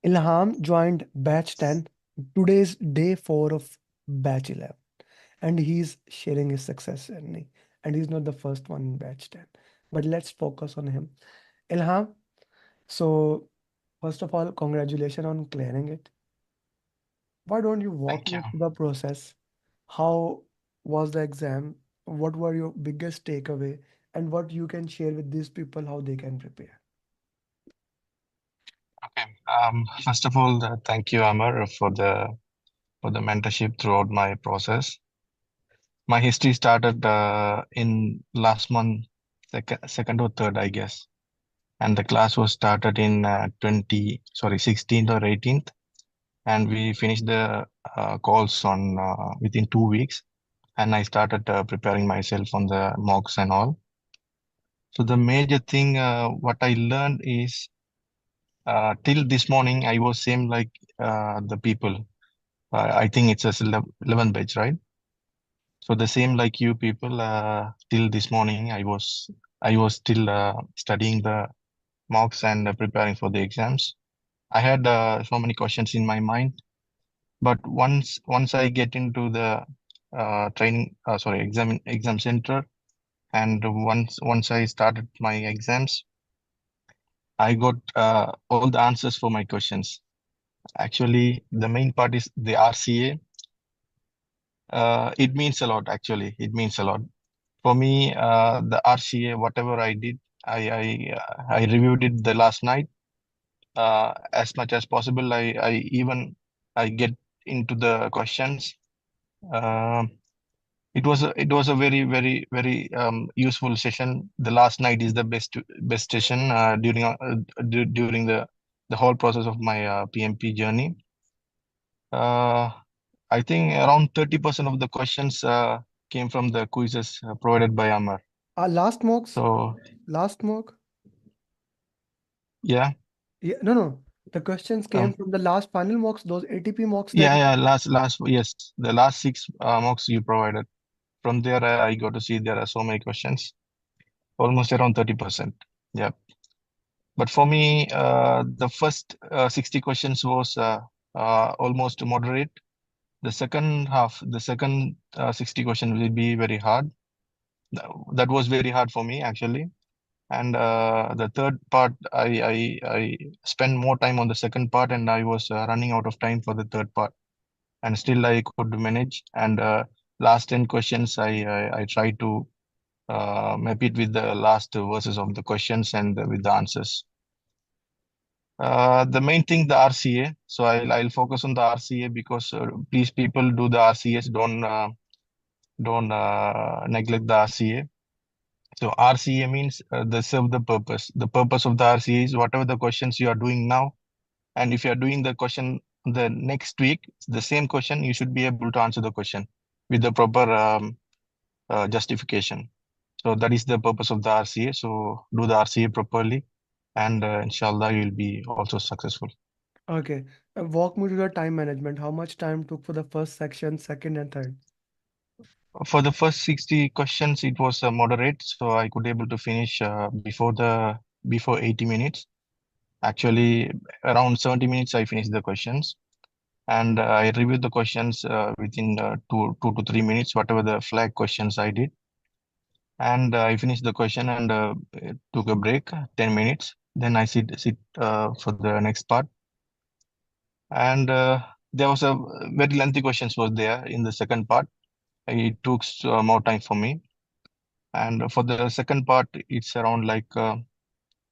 Ilham joined batch 10. Today's day 4 of batch 11. And he's sharing his success journey. And he's not the first one in batch 10. But let's focus on him. Ilham, so first of all, congratulations on clearing it. Why don't you walk Thank you. me through the process? How was the exam? What were your biggest takeaway? And what you can share with these people how they can prepare? Okay. First of all, thank you, Amar, for the mentorship throughout my process. My history started in last month, second or third, I guess, and the class was started in 16th or 18th, and we finished the calls on within 2 weeks, and I started preparing myself on the mocks and all. So the major thing what I learned is till this morning I was same like the people. I think it's a 11 batch, right? So the same like you people. Till this morning, I was still studying the mocks and preparing for the exams. I had so many questions in my mind, but once I get into the exam center, and once I started my exams, I got all the answers for my questions. Actually, the main part is the RCA. It means a lot. Actually, it means a lot. For me, the RCA, whatever I did, I reviewed it the last night as much as possible. I get into the questions. Um it was a very useful session. The last night is the best session during the whole process of my PMP journey. Uh, I think around 30% of the questions came from the quizzes provided by Amar. Last mocks, So last mock. yeah. Yeah, no, no. The questions came Um, from the last final mocks, those ATP mocks that yeah, you. yeah, yes, the last six mocks you provided. From there, I got to see there are so many questions, almost around 30%. Yeah. But for me, the first 60 questions was almost moderate. The second 60 question will be very hard. That was very hard for me, actually. And the third part, I spent more time on the second part, and I was running out of time for the third part. And still I could manage. And last 10 questions, I tried to map it with the last verses of the questions and with the answers. The main thing, the RCA. So I'll focus on the RCA because please people do the RCS. Don't neglect the RCA. So RCA means they serve the purpose. The purpose of the RCA is whatever the questions you are doing now, and if you are doing the question the next week, the same question, you should be able to answer the question with the proper justification. So that is the purpose of the RCA. So do the RCA properly, and inshallah, you'll be also successful. Okay. Walk me through the time management. How much time took for the first section, second, and third? For the first 60 questions, it was moderate, so I could able to finish before 80 minutes. Actually, around 70 minutes, I finished the questions, and I reviewed the questions within 2 to 3 minutes, whatever the flag questions I did, and I finished the question and took a break, 10 minutes. Then I sit for the next part, and there was a very lengthy questions was there in the second part. It took more time for me. And for the second part, it's around like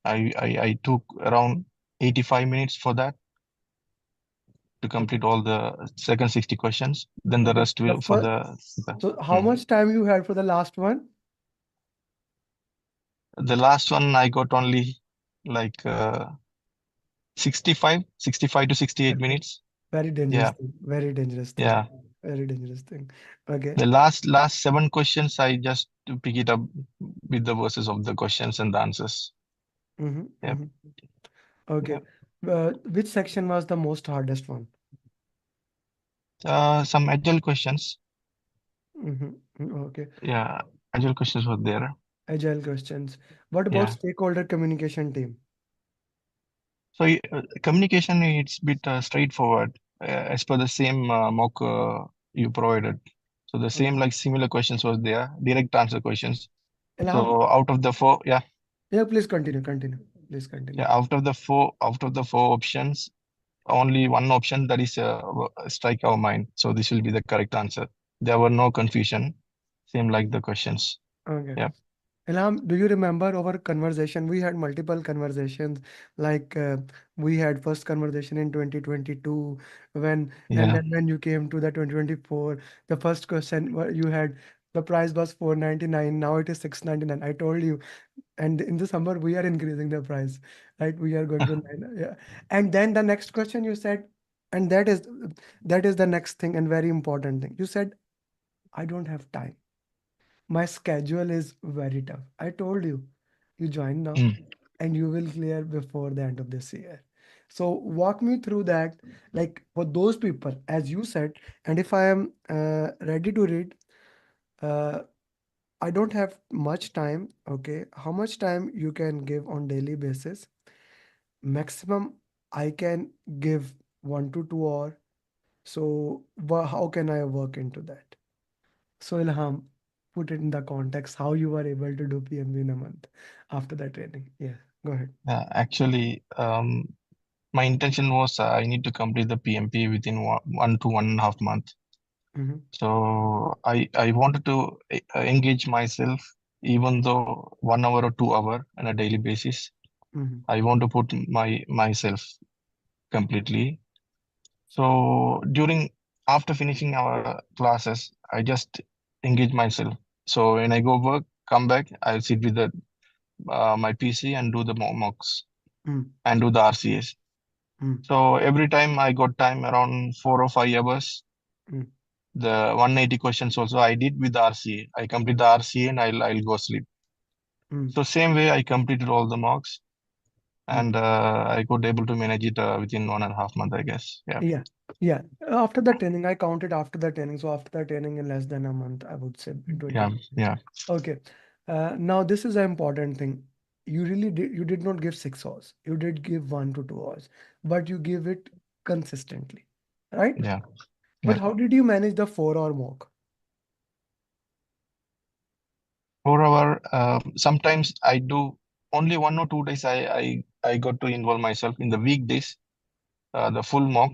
I took around 85 minutes for that to Okay. complete all the second 60 questions. Then the Okay. rest will for So how hmm. much time you had for the last one? The last one I got only like 65 to 68 Okay. minutes. Very dangerous Yeah, thing. Very dangerous thing. yeah. Very dangerous thing. Okay. The last seven questions I just to pick it up with the verses of the questions and the answers. Mm-hmm, Yeah, mm-hmm. Okay. yeah. Which section was the most hardest one? Some agile questions. Mm-hmm. Okay. Yeah, agile questions were there. Agile questions. What about Yeah. stakeholder communication team? Communication, it's a bit straightforward as per the same mock you provided. So the same Okay. like similar questions was there, direct answer questions. Ilham, So out of the four, yeah, yeah, please continue, continue. Please continue. yeah, out of the four options, only one option that is strike our mind. So this will be the correct answer. There were no confusion. Same like the questions. Okay. Yeah, Ilham, do you remember our conversation? We had multiple conversations. Like we had first conversation in 2022 when, and yeah, then when you came to the 2024, the first question you had, the price was 499. Now it is 699. I told you, and in the summer we are increasing the price, right? We are going to yeah. And then the next question you said, and that is the next thing and very important thing. You said, I don't have time. My schedule is very tough. I told you, you join now mm, and you will clear before the end of this year. So walk me through that, like for those people, as you said, and if I am ready to read, uh, I don't have much time. Okay, how much time you can give on daily basis? Maximum I can give 1 to 2 hour. So how can I work into that? So Ilham, put it in the context how you were able to do PMB in a month after the training. Yeah, go ahead. yeah. Actually, my intention was I need to complete the PMP within 1 to 1.5 month. Mm-hmm, So I wanted to engage myself, even though 1 hour or 2 hour on a daily basis. mm-hmm, I want to put myself completely. So during after finishing our classes, I just engage myself. So when I go work, come back, I'll sit with my PC and do the mocks mm-hmm, and do the RCS. So every time I got time around 4 or 5 hours, mm-hmm, the 180 questions also I did with the RCA. I complete the RCA and I'll go sleep. mm-hmm. So same way I completed all the mocks Mm. and I could able to manage it within 1.5 months, I guess. Yeah, Yeah, yeah. After the training, I counted after the training. So after the training, in less than a month, I would say in yeah, 20. yeah. Okay. Now this is an important thing. You did not give 6 hours. You did give 1 to 2 hours, but you give it consistently, right? Yeah, But yeah. how did you manage the 4 hour mock? 4 hour. Sometimes I do only 1 or 2 days. I got to involve myself in the weekdays, the full mock.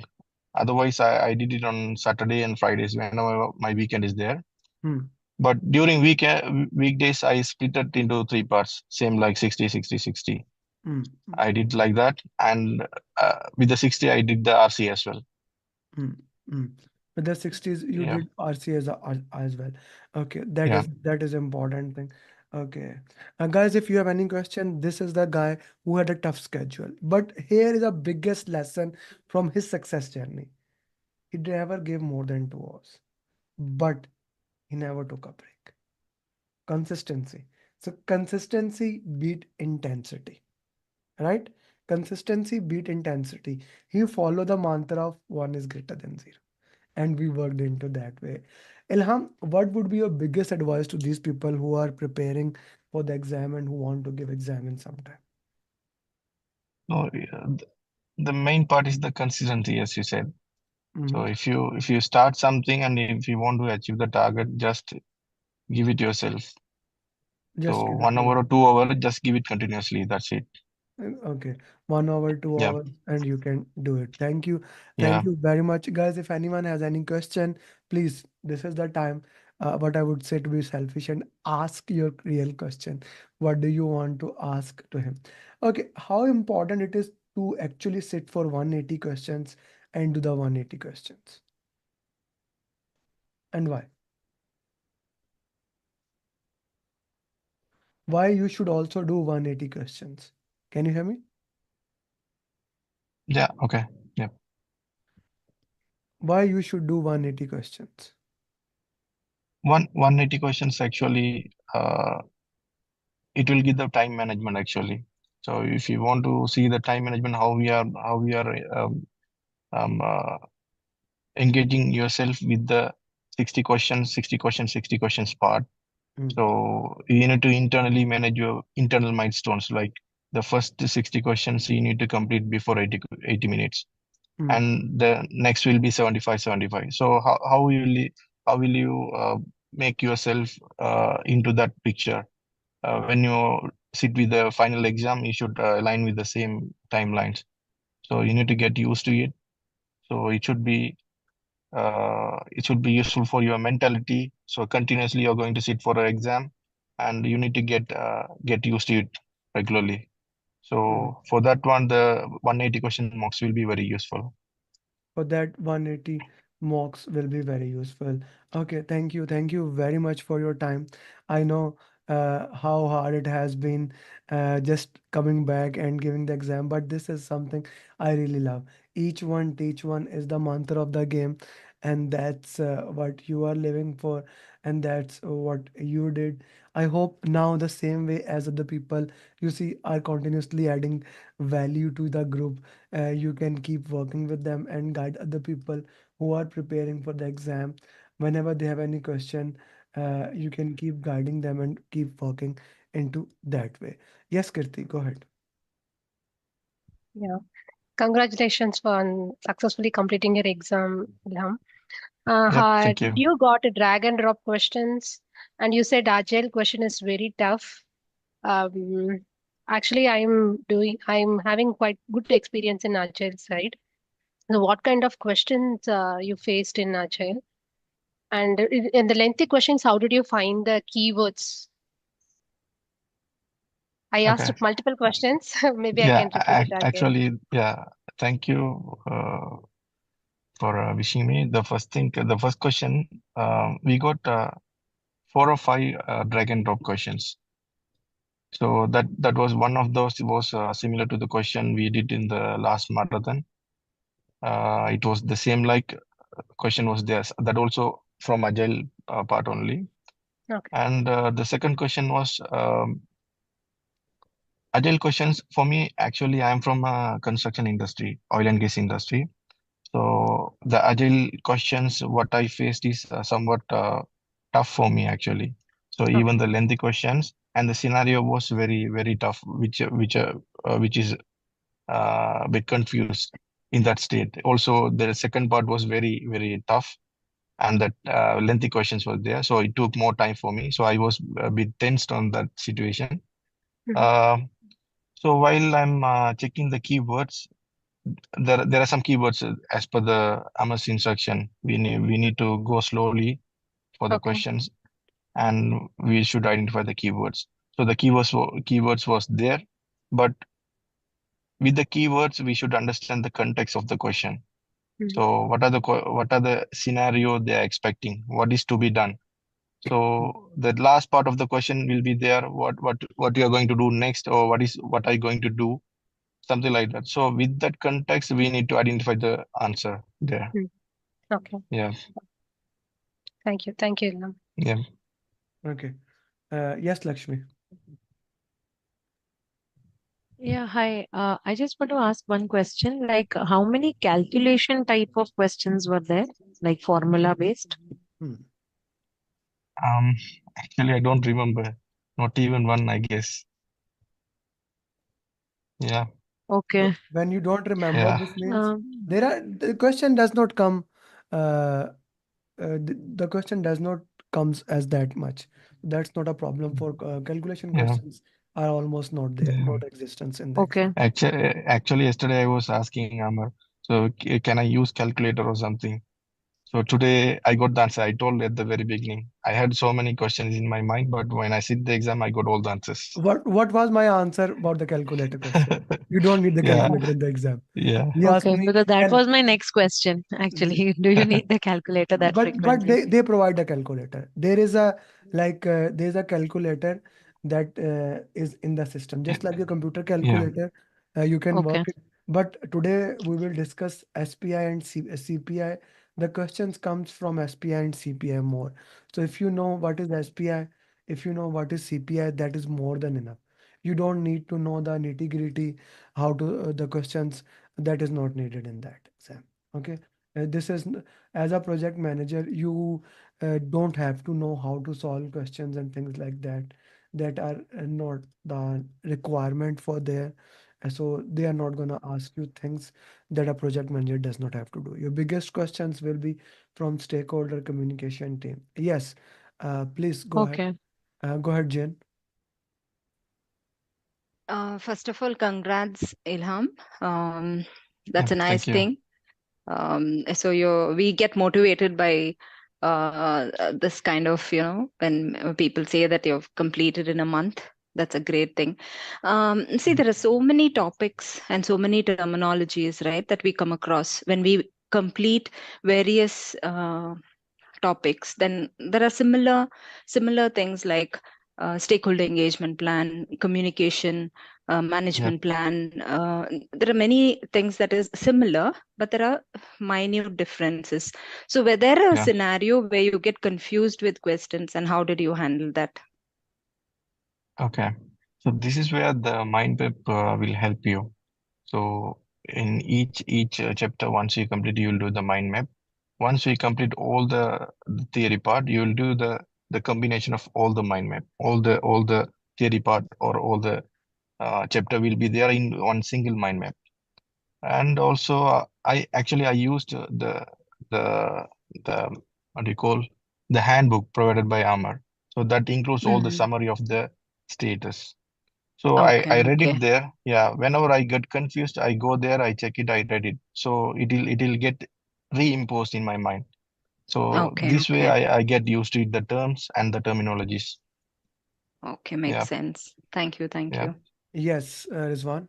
Otherwise, I did it on Saturday and Fridays whenever my weekend is there. Hmm. But during weekdays, I split it into three parts, same like 60, 60, 60. Hmm. I did like that, and with the 60, I did the RC as well. Mm, mm. With the 60s, you Yeah, did RC as well. Okay, that yeah. is that is important thing. Okay. Guys, if you have any question, this is the guy who had a tough schedule. But here is the biggest lesson from his success journey. He never gave more than 2 hours, but he never took a break. Consistency. So consistency beat intensity, right? Consistency beat intensity. He followed the mantra of one is greater than zero, and we worked into that way. Ilham, what would be your biggest advice to these people who are preparing for the exam and who want to give exam in some time? No, the main part is the consistency, as you said. So Hmm. if you start something and if you want to achieve the target, just give it yourself. Just So give it one to hour us. or 2 hours, just give it continuously. That's it. Okay, 1 hour, two Yeah, hours, and you can do it. Thank you. Thank yeah. you very much, guys. If anyone has any question, please, this is the time. What I would say to be selfish and ask your real question. What do you want to ask to him? Okay, how important it is to actually sit for 180 questions and do the 180 questions, and why? Why you should also do 180 questions? Can you hear me? Yeah, okay. Yeah. Why you should do 180 questions? 180 questions actually, it will give the time management actually. So if you want to see the time management, how we are um, uh, engaging yourself with the 60 questions, 60 questions, 60 questions part. Mm, So you need to internally manage your internal milestones. Like the first 60 questions you need to complete before 80 minutes, Hmm. and the next will be 75. So how will you make yourself into that picture? When you sit with the final exam, you should align with the same timelines. So you need to get used to it. So it should be useful for your mentality. So continuously you're going to sit for an exam, and you need to get used to it regularly. Hmm. So for that one, the 180 question mocks will be very useful. For that 180 mocks will be very useful. Okay, thank you. Thank you very much for your time. I know how hard it has been just coming back and giving the exam, but this is something I really love. Each one teach one is the mantra of the game, and that's what you are living for, and that's what you did. I hope now the same way as other people you see are continuously adding value to the group. You can keep working with them and guide other people who are preparing for the exam. Whenever they have any question, you can keep guiding them and keep working into that way. Yes, Kirti, go ahead. Yeah. Congratulations on successfully completing your exam, Ilham. Yep, thank Did you. you got a drag and drop questions? And you said agile question is very tough. Um, Actually, I'm having quite good experience in agile side. So what kind of questions you faced in agile? And in the lengthy questions, how did you find the keywords? I asked Okay. multiple questions. Maybe I Yeah, can repeat it again. actually, yeah, thank you for wishing me. The first question, we got four or five drag and drop questions. So that was one of those was similar to the question we did in the last marathon. It was the same like question was there. That also from agile part only. Okay. And the second question was agile questions for me. Actually, I'm from construction industry, oil and gas industry. So the agile questions, what I faced is somewhat tough for me actually. So even Okay. the lengthy questions and the scenario was very tough, which is a bit confused in that state. Also, the second part was very tough, and that lengthy questions were there. So it took more time for me. So I was a bit tensed on that situation. Mhm. Uh, so while I'm checking the keywords, there are some keywords as per the Amos instruction. We need to go slowly for the Okay. questions, and we should identify the keywords. So the keywords was there, but with the keywords we should understand the context of the question. Mhm. So what are the scenario they are expecting? What is to be done? So the last part of the question will be there. What you are going to do next, or what are you going to do? Something like that. So with that context, we need to identify the answer there. Mhm. Okay. Yeah, Thank you. Thank you, Ilham. yeah. Okay. Yes, Lakshmi. Yeah, hi. I just want to ask one question. Like, how many calculation type of questions were there? Like formula based? Hmm. Um, Actually, I don't remember. Not even one, I guess. Yeah, When you don't remember, yeah, this means Um, the question does not come. Uh, the question does not comes as that much. That's not a problem for calculation yeah, questions are almost not there, yeah. not existence in the okay. exam. Actually, yesterday I was asking Amar, so can I use calculator or something? So today I got the answer. I told at the very beginning. I had so many questions in my mind, but when I sit the exam, I got all the answers. What was my answer about the calculator question? You don't need the Yeah, calculator in the exam. yeah, He asked Okay, me, because that can was my next question, actually. Do you need the calculator that but frequently? they provide a calculator. There is a there's a calculator that is in the system, just like a computer yeah, calculator. You can Okay. work it. But today we will discuss SPI and CPI. The questions comes from SPI and CPI more. So if you know what is SPI, if you know what is CPI, that is more than enough. You don't need to know the nitty-gritty, how to the questions that is not needed in that exam. Okay. This is as a project manager, you don't have to know how to solve questions and things like that. that are not the requirement for there. So they are not gonna ask you things that a project manager does not have to do. Your biggest questions will be from stakeholder communication team. Yes, please go ahead. Okay. Go ahead, Jen. First of all, congrats, Ilham. Um, Yeah, that's a nice thank you. thing. So we get motivated by this kind of, when people say that you've completed in a month. That's a great thing. See, there are so many topics and so many terminologies, right, that we come across when we complete various topics. Then there are similar things like stakeholder engagement plan, communication, Yep. management plan. There are many things that is similar, but there are minute differences. So were there a Yeah. scenario where you get confused with questions, and how did you handle that? Okay. So this is where the mind map will help you. So in each chapter, once you complete, you'll do the mind map. Once we complete all the theory part, you'll do the combination of all the mind map, all the theory part or all the chapter will be there in one single mind map. And also, I used the the what do you call the handbook provided by Amar. So that includes all the Hmm. summary of the status. So I Okay, read okay, it there. Yeah, whenever I get confused, I go there, I check it, I read it. So it'll get reimposed in my mind. So okay, this way okay, I get used to it, the terms and the terminologies. okay. Makes Yeah, sense. Thank you, thank yeah, you. Yes, Rizwan.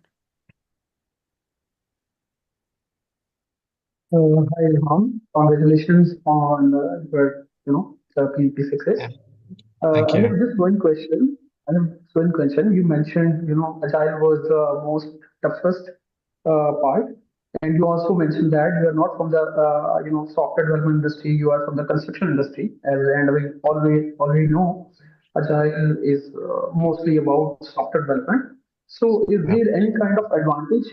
Hi, Ilham. Congratulations on your, the PMP success. yeah. Thank I you. have just one question. I have just one question. You mentioned, agile was the most toughest part, and you also mentioned that you are not from the, software development industry. You are from the construction industry, and we already know agile is mostly about software development. So, is Yeah. there any kind of advantage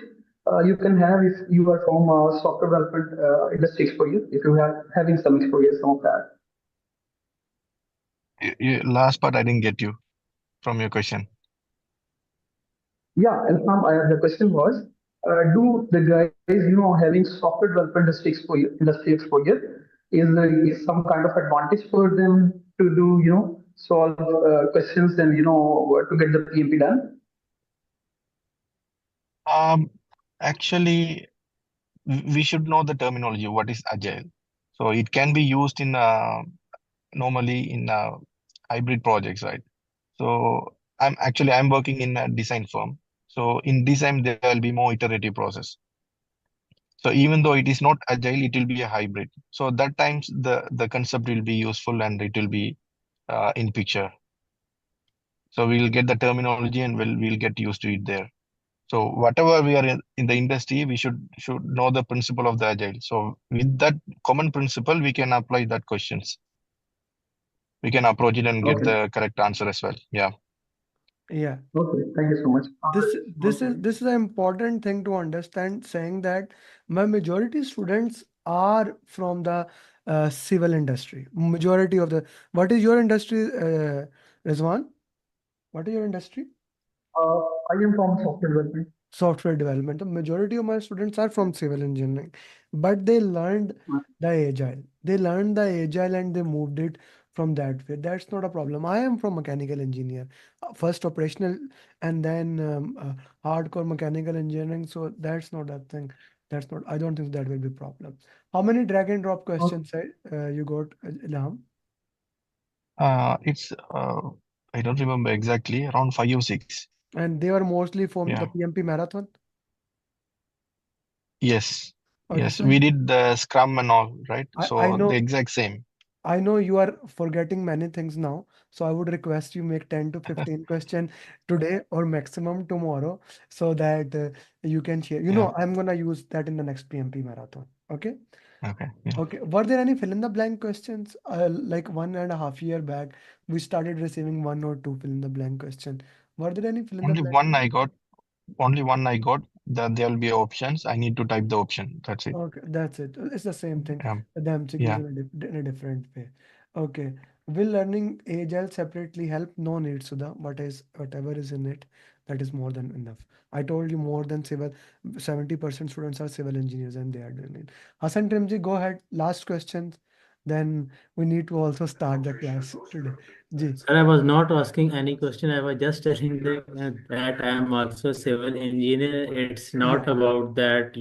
you can have if you are from software development industry exposure, if you are having some exposure, some of that? Last part I didn't get you from your question. Yeah, and some the question was, do the guys, having software development industry exposure is some kind of advantage for them to do, solve questions and to get the PMP done? Um, Actually, we should know the terminology. What is agile? So it can be used in normally in hybrid projects, right? So I'm working in a design firm. So in design there will be more iterative process. So even though it is not agile, it will be a hybrid. So that times the concept will be useful and it will be in picture. So we'll get the terminology and we'll get used to it there. So whatever we are in the industry, we should know the principle of the agile. So with that common principle, we can apply that questions. We can approach it and get Okay, the correct answer as well. Yeah. Yeah. okay, thank you so much. This is an important thing to understand, saying that my majority students are from the civil industry. Majority of the, what is your industry, Rizwan? What is your industry? Uh, I am from software development. Software development. The majority of my students are from civil engineering, but they learned the agile. They learned the agile and they moved it from that way. That's not a problem. I am from mechanical engineer, first operational and then hardcore mechanical engineering. So that's not a thing. That's not. I don't think that will be problem. How many drag and drop Okay. questions you got, Ilham? It's I don't remember exactly, around 5 or 6. And they were mostly from Yeah. the PMP marathon. Yes. Okay, Yes. so We did the Scrum and all, right? I So the know. exact same. I know you are forgetting many things now, so I would request you make 10 to 15 question today or maximum tomorrow so that you can share. You Yeah. know, I'm gonna use that in the next PMP marathon. Okay? Okay. Yeah. Okay. Were there any fill in the blank questions? Like 1.5 year back, we started receiving one or two fill in the blank question. Were there any fill in the Only blank? one I got. Only one I got. That there will be options. I need to type the option. That's it. Okay, that's it. It's the same thing. Um, The MCQs yeah. in a different way. Okay. Will learning agile separately help? No need, Sudha. Whatever is in it, that is more than enough. I told you more than civil 70% students are civil engineers and they are doing it. Hassan Trimji, go ahead. Last questions. Then we need to also start the class today. Ji. Sir, I was not asking any question. I was just telling that I am also civil engineer. It's Yeah. not about that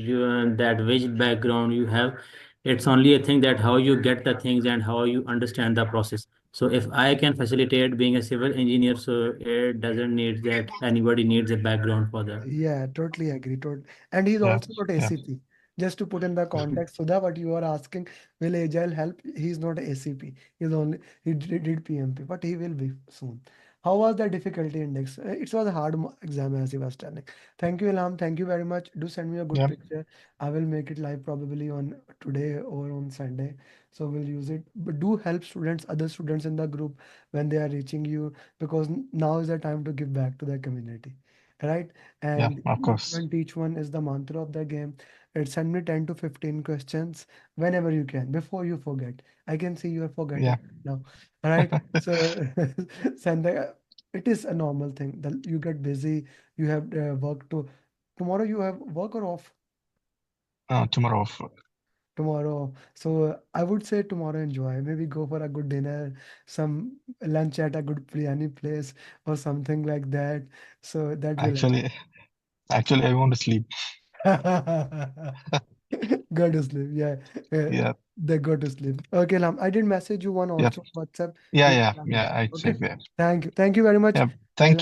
that which background you have. It's only a thing that how you get the things and how you understand the process. So if I can facilitate being a civil engineer, so it doesn't need that anybody needs a background for that. Yeah, totally agree. And he's Yeah, also not yeah, ACP. Just to put in the context, Sudha, what you are asking, will Agile help? He's not ACP. He did PMP, but he will be soon. How was the difficulty index? It was a hard exam as he was telling. Thank you, Ilham. Thank you very much. Do send me a good yeah, picture. I will make it live probably on today or on Sunday. So we'll use it. But do help students, other students in the group when they are reaching you, because now is the time to give back to the community, right? yeah, And of each course. one teach one is the mantra of the game. It send me 10 to 15 questions whenever you can, before you forget. I can see you are Yeah. forgetting now. All right. So send it is a normal thing that you get busy, you have work to tomorrow you have work or off Tomorrow. tomorrow. So I would say tomorrow enjoy. Maybe go for a good dinner, some lunch at a good biryani place or something like that. So that will help. Actually, actually, I want to sleep. Go to sleep. Yeah. Yeah, They go to sleep. Okay, Lam. I did message you one yeah, also on WhatsApp. yeah, You yeah, can yeah. reply. I Okay. check that. Thank you. Thank you very much. Yeah. Thank you.